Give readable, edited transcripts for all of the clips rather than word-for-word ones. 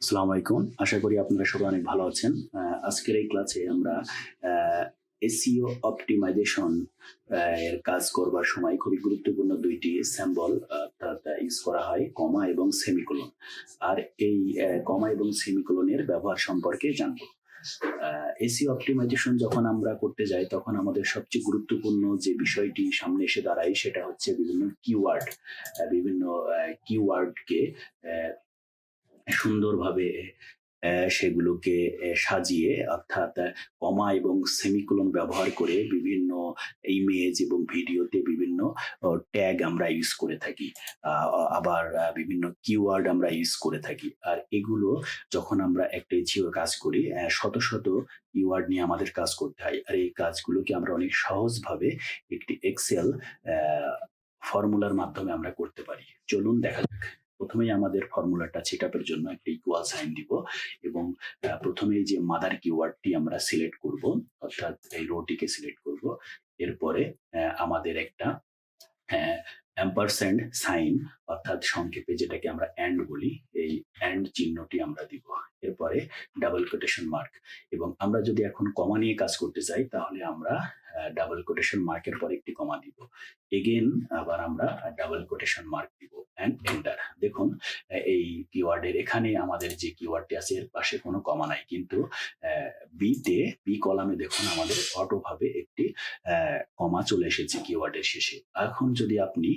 আসসালামু আলাইকুম। আশা করি আপনারা সবাই অনেক ভালো আছেন। আজকের এই ক্লাসে আমরা এসইও অপটিমাইজেশন এর কাজ করবার সময় খুবই গুরুত্বপূর্ণ ২ টি সিম্বল অর্থাৎ ইউজ করা হয় কমা এবং সেমিকোলন। আর এই কমা এবং সেমিকোলনের ব্যবহার সম্পর্কে জানব। এসইও অপটিমাইজেশন যখন আমরা করতে যাই তখন আমাদের সবচেয়ে গুরুত্বপূর্ণ যে বিষয়টি সামনে এসে দাঁড়ায় সেটা হচ্ছে বিভিন্ন কিওয়ার্ড। বিভিন্ন কিওয়ার্ডকে অ্যা সুন্দরভাবে সেগুলোকে সাজিয়ে অর্থাৎ কমা এবং সেমিকোলন ব্যবহার করে বিভিন্ন ইমেজ এবং ভিডিওতে বিভিন্ন ট্যাগ আমরা ইউজ করে থাকি। আ আবার বিভিন্ন কিওয়ার্ড আমরা ইউজ করে থাকি। আর এগুলো যখন আমরা একটা SEO কাজ করি শত, শত কিওয়ার্ড নিয়ে আমাদের কাজ করতে হয়। আর এই কাজগুলোকে আমরা অনেক সহজভাবে একটি এক্সেল ফর্মুলার মাধ্যমে আমরা করতে পারি। চলুন দেখা যাক। প্রথমেই আমাদের ফর্মুলাটা সেটআপের জন্য একটা ইকুয়াল সাইন দিব এবং প্রথমেই যে মাদার কিওয়ার্ডটি আমরা সিলেক্ট করব অর্থাৎ এই রোটিকে সিলেক্ট করব। এরপরে আমাদের একটা অ্যাম্পারস্যান্ড সাইন অর্থাৎ সংক্ষেপে যেটাকে আমরা অ্যান্ড বলি, এই অ্যান্ড চিহ্নটি আমরা দিব। এরপরে ডাবল কোটেশন মার্ক এবং আমরা যদি এখন কমা নিয়ে কাজ করতে চাই তাহলে আমরা ডাবল কোটেশন মার্কের পর একটি কমা দিব। এগেন আবার আমরা ডাবল কোটেশন মার্ক দিব অ্যান্ড এন্টার। দেখুন এই কিওয়ার্ডের এখানে আমাদের যে কিওয়ার্ডটি আছে এর পাশে কোনো কমা নাই, কিন্তু বি কলামে দেখুন আমাদের অটোভাবে একটি কমা চলে এসেছে কিওয়ার্ডের শেষে। এখন যদি আপনি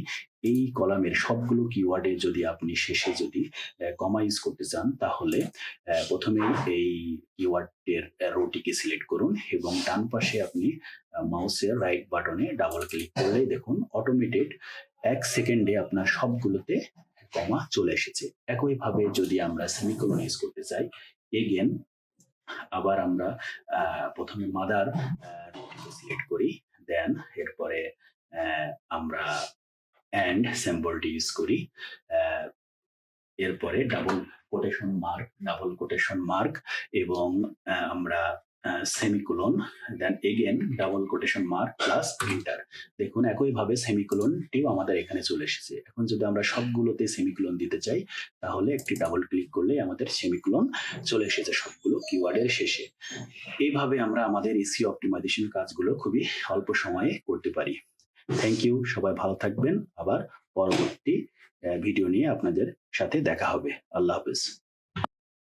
এই কলামের সবগুলো কিওয়ার্ডে যদি আপনি শেষে যদি কমা ইউজ করতে চান তাহলে প্রথমেই এই কিওয়ার্ডের রোটিকে সিলেক্ট করুন এবং ডান পাশে আপনি মাউসের রাইট বাটনে ডাবল ক্লিক করলেই দেখুন অটোমেটেড ১ সেকেন্ডে আপনার সবগুলোতে কমা চলে এসেছে। একইভাবে যদি আমরা সেমিকোলন ইউজ করতে চাই, এগেন আবার আমরা প্রথমে মাদার রোটিকে সিলেক্ট করি, দেন এরপরে আমরা অ্যান্ড সিম্বলটি ইউজ করি, এরপরে ডাবল কোটেশন মার্ক এবং আমরা semicolon, then again double quotation mark plus enter. দেখুন একইভাবে সেমিকোলনটিও আমাদের এখানে চলে এসেছে। এখন যদি আমরা সবগুলোতে সেমিকোলন দিতে চাই তাহলে একটি ডাবল ক্লিক করলে আমাদের সেমিকোলন চলে এসেছে সবগুলো কিওয়ার্ডের শেষে। এইভাবে আমরা আমাদের SEO অপটিমাইজেশন কাজগুলো খুবই অল্প সময়ে করতে পারি। থ্যাংক ইউ, সবাই ভালো থাকবেন। আবার পরবর্তী ভিডিও নিয়ে আপনাদের সাথে দেখা হবে। আল্লাহ হাফেজ।